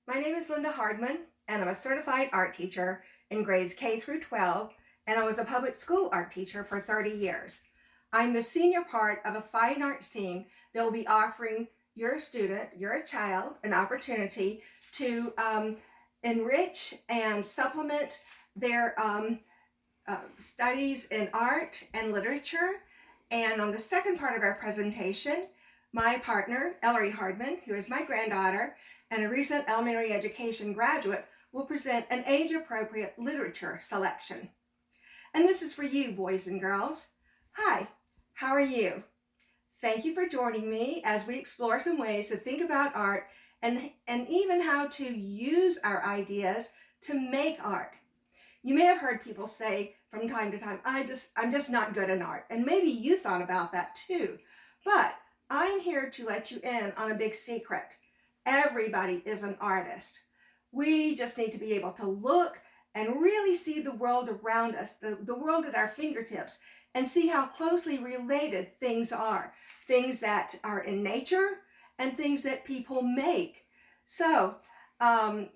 My name is Linda Hardman, and I'm a certified art teacher in grades K through 12, and I was a public school art teacher for 30 years. I'm the senior part of a fine arts team that will be offering your student, your child, an opportunity to enrich and supplement their studies in art and literature. And on the second part of our presentation, my partner, Ellery Hardman, who is my granddaughter and a recent elementary education graduate, will present an age-appropriate literature selection. And this is for you, boys and girls. Hi, how are you? Thank you for joining me as we explore some ways to think about art and even how to use our ideas to make art. You may have heard people say from time to time, I'm just not good in art. And maybe you thought about that too. But I'm here to let you in on a big secret. Everybody is an artist. We just need to be able to look and really see the world around us, the world at our fingertips, and see how closely related things are. Things that are in nature and things that people make. So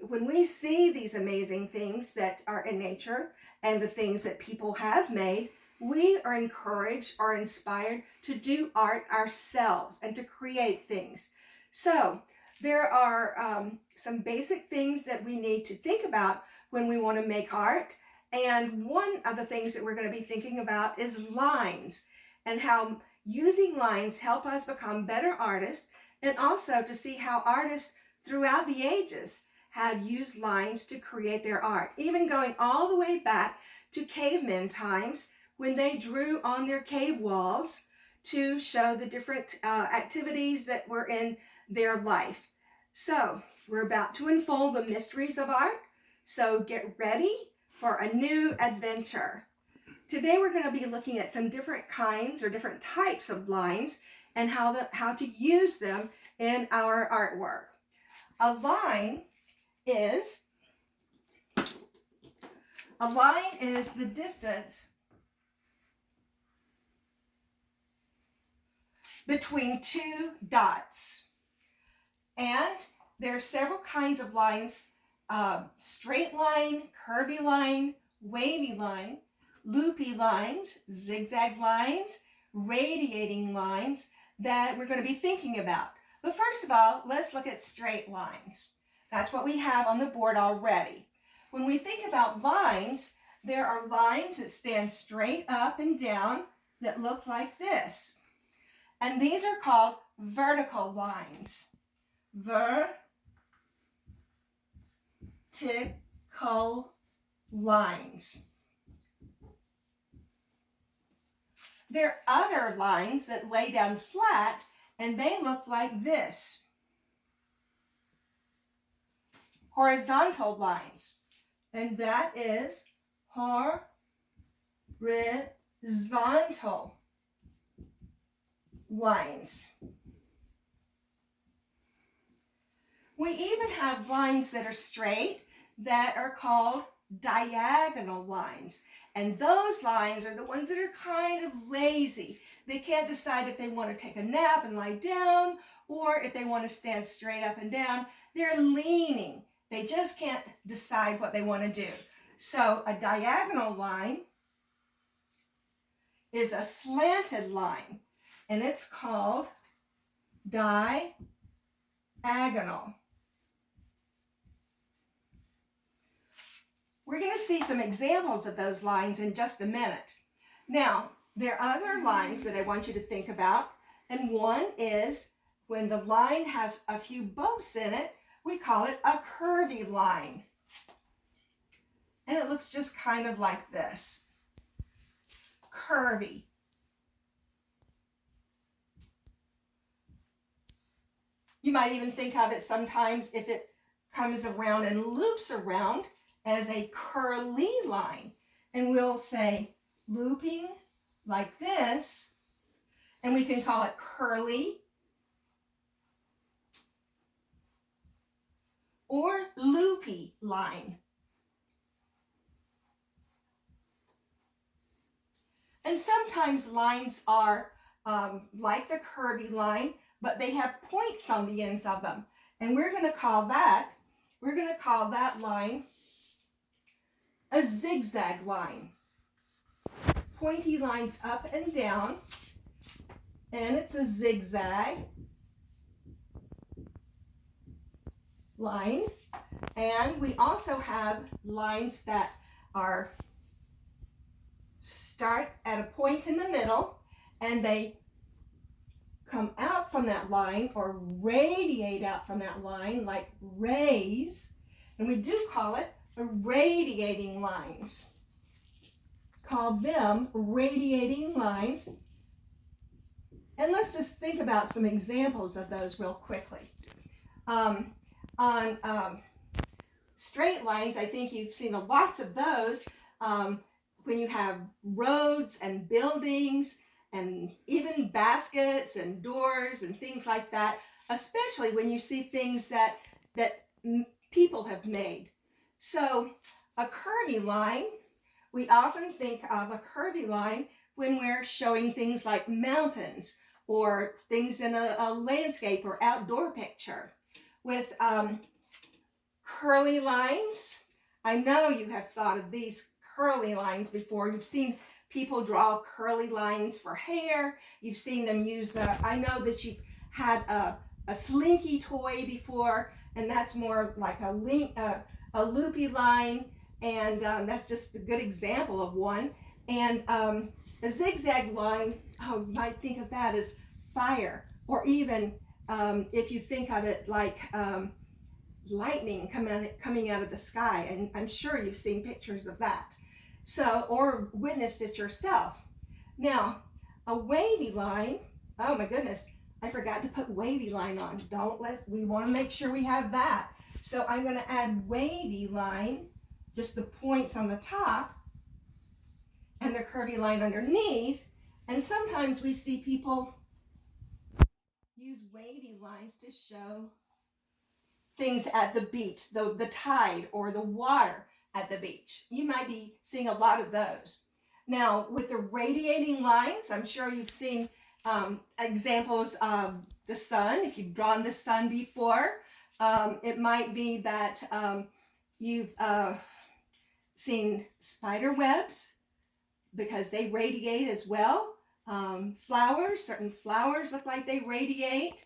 when we see these amazing things that are in nature and the things that people have made, we are encouraged or inspired to do art ourselves and to create things. So there are some basic things that we need to think about when we want to make art. And one of the things that we're going to be thinking about is lines and how using lines help us become better artists, and also to see how artists throughout the ages have used lines to create their art, even going all the way back to cavemen times when they drew on their cave walls to show the different activities that were in their life. So we're about to unfold the mysteries of art, so get ready for a new adventure. Today we're going to be looking at some different kinds or different types of lines and how to use them in our artwork. A line is the distance between two dots. And there are several kinds of lines: straight line, curvy line, wavy line, loopy lines, zigzag lines, radiating lines that we're going to be thinking about. But first of all, let's look at straight lines. That's what we have on the board already. When we think about lines, there are lines that stand straight up and down that look like this. And these are called vertical lines. Vertical lines. There are other lines that lay down flat and they look like this. Horizontal lines. And that is horizontal lines. We even have lines that are straight that are called diagonal lines. And those lines are the ones that are kind of lazy. They can't decide if they want to take a nap and lie down or if they want to stand straight up and down. They're leaning. They just can't decide what they want to do. So a diagonal line is a slanted line, and it's called diagonal. We're going to see some examples of those lines in just a minute. Now, there are other lines that I want you to think about, and one is when the line has a few bumps in it, we call it a curvy line. And it looks just kind of like this. Curvy. You might even think of it sometimes, if it comes around and loops around, as a curly line. And we'll say looping like this, and we can call it curly or loopy line. And sometimes lines are like the curvy line, but they have points on the ends of them. And we're going to call that we're going to call that line a zigzag line. Pointy lines up and down, and it's a zigzag line. And we also have lines that are start at a point in the middle and they come out from that line or radiate out from that line like rays, and we do call it radiating lines. Call them radiating lines. And let's just think about some examples of those real quickly. On straight lines, I think you've seen lots of those when you have roads and buildings and even baskets and doors and things like that, especially when you see things that people have made. So a curvy line, we often think of a curvy line when we're showing things like mountains or things in a landscape or outdoor picture. With curly lines, I know you have thought of these curly lines before. You've seen people draw curly lines for hair. You've seen them use I know that you've had a slinky toy before, and that's more like a loopy line, and that's just a good example of one. And a zigzag line, oh, you might think of that as fire, or even if you think of it like lightning coming out of the sky, and I'm sure you've seen pictures of that. So, or witnessed it yourself. Now, a wavy line, oh my goodness, I forgot to put wavy line on. We want to make sure we have that. So I'm going to add wavy line, just the points on the top, and the curvy line underneath. And sometimes we see people use wavy lines to show things at the beach, the tide or the water at the beach. You might be seeing a lot of those. Now, with the radiating lines, I'm sure you've seen examples of the sun. If you've drawn the sun before, it might be that you've seen spider webs because they radiate as well. Flowers, certain flowers look like they radiate.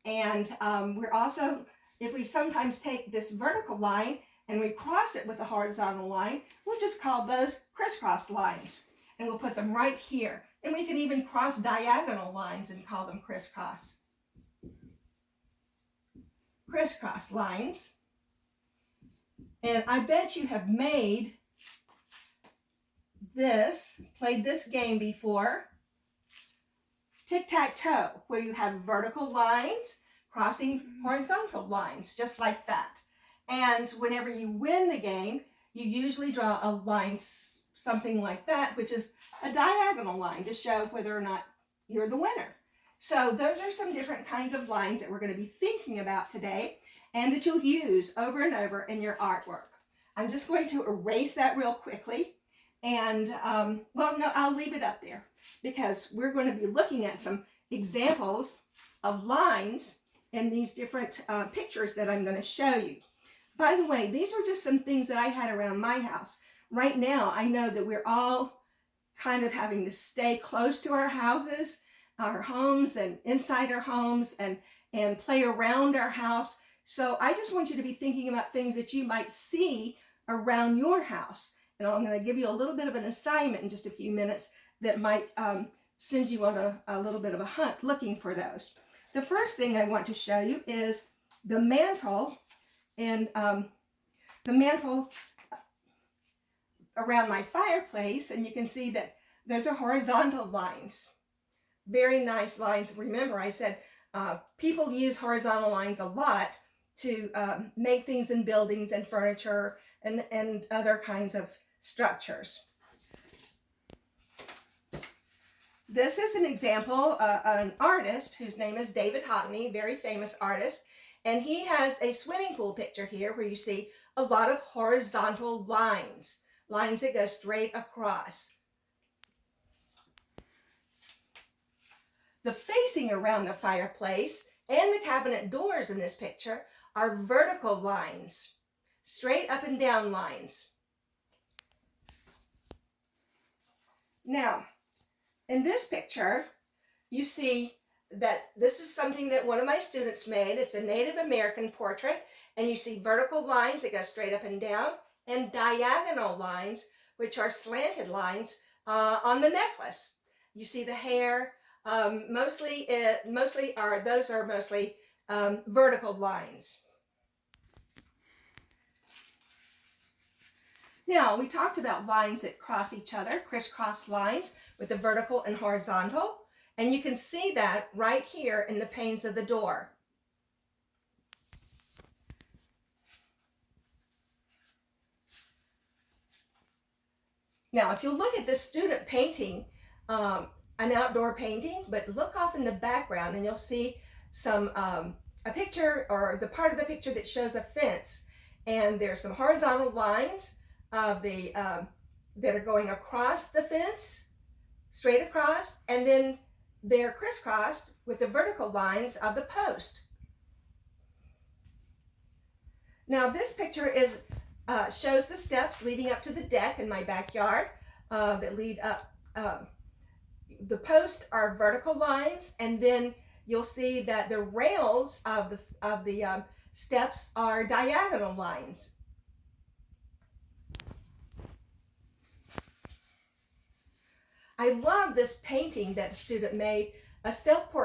And we're also, if we sometimes take this vertical line and we cross it with a horizontal line, we'll just call those crisscross lines. And we'll put them right here. And we could even cross diagonal lines and call them crisscross. Crisscross lines. And I bet you have made this, played this game before. Tic-tac-toe, where you have vertical lines crossing horizontal lines, just like that. And whenever you win the game, you usually draw a line, something like that, which is a diagonal line to show whether or not you're the winner. So those are some different kinds of lines that we're going to be thinking about today and that you'll use over and over in your artwork. I'm just going to erase that real quickly. And, well, no, I'll leave it up there because we're going to be looking at some examples of lines in these different pictures that I'm going to show you. By the way, these are just some things that I had around my house. Right now, I know that we're all kind of having to stay close to our houses, our homes, and inside our homes, and play around our house. So I just want you to be thinking about things that you might see around your house. And I'm going to give you a little bit of an assignment in just a few minutes that might send you on a little bit of a hunt looking for those. The first thing I want to show you is the mantle, and the mantle around my fireplace, and you can see that those are horizontal lines. Very nice lines. Remember, I said people use horizontal lines a lot to make things in buildings and furniture and other kinds of structures. This is an example, an artist whose name is David Hockney, very famous artist, and he has a swimming pool picture here where you see a lot of horizontal lines, lines that go straight across. The facing around the fireplace and the cabinet doors in this picture are vertical lines. straight up and down lines. Now, in this picture, you see that this is something that one of my students made. It's a Native American portrait, and you see vertical lines that go straight up and down, and diagonal lines, which are slanted lines on the necklace. You see the hair. Mostly vertical lines. Now, we talked about lines that cross each other, crisscross lines with a vertical and horizontal, and you can see that right here in the panes of the door. Now, if you look at this student painting, an outdoor painting, but look off in the background and you'll see some a picture, or the part of the picture that shows a fence, and there's some horizontal lines of the that are going across the fence, straight across, and then they're crisscrossed with the vertical lines of the post. Now this picture shows the steps leading up to the deck in my backyard that lead up. The posts are vertical lines, and then you'll see that the rails of the steps are diagonal lines. I love this painting that a student made, a self-portrait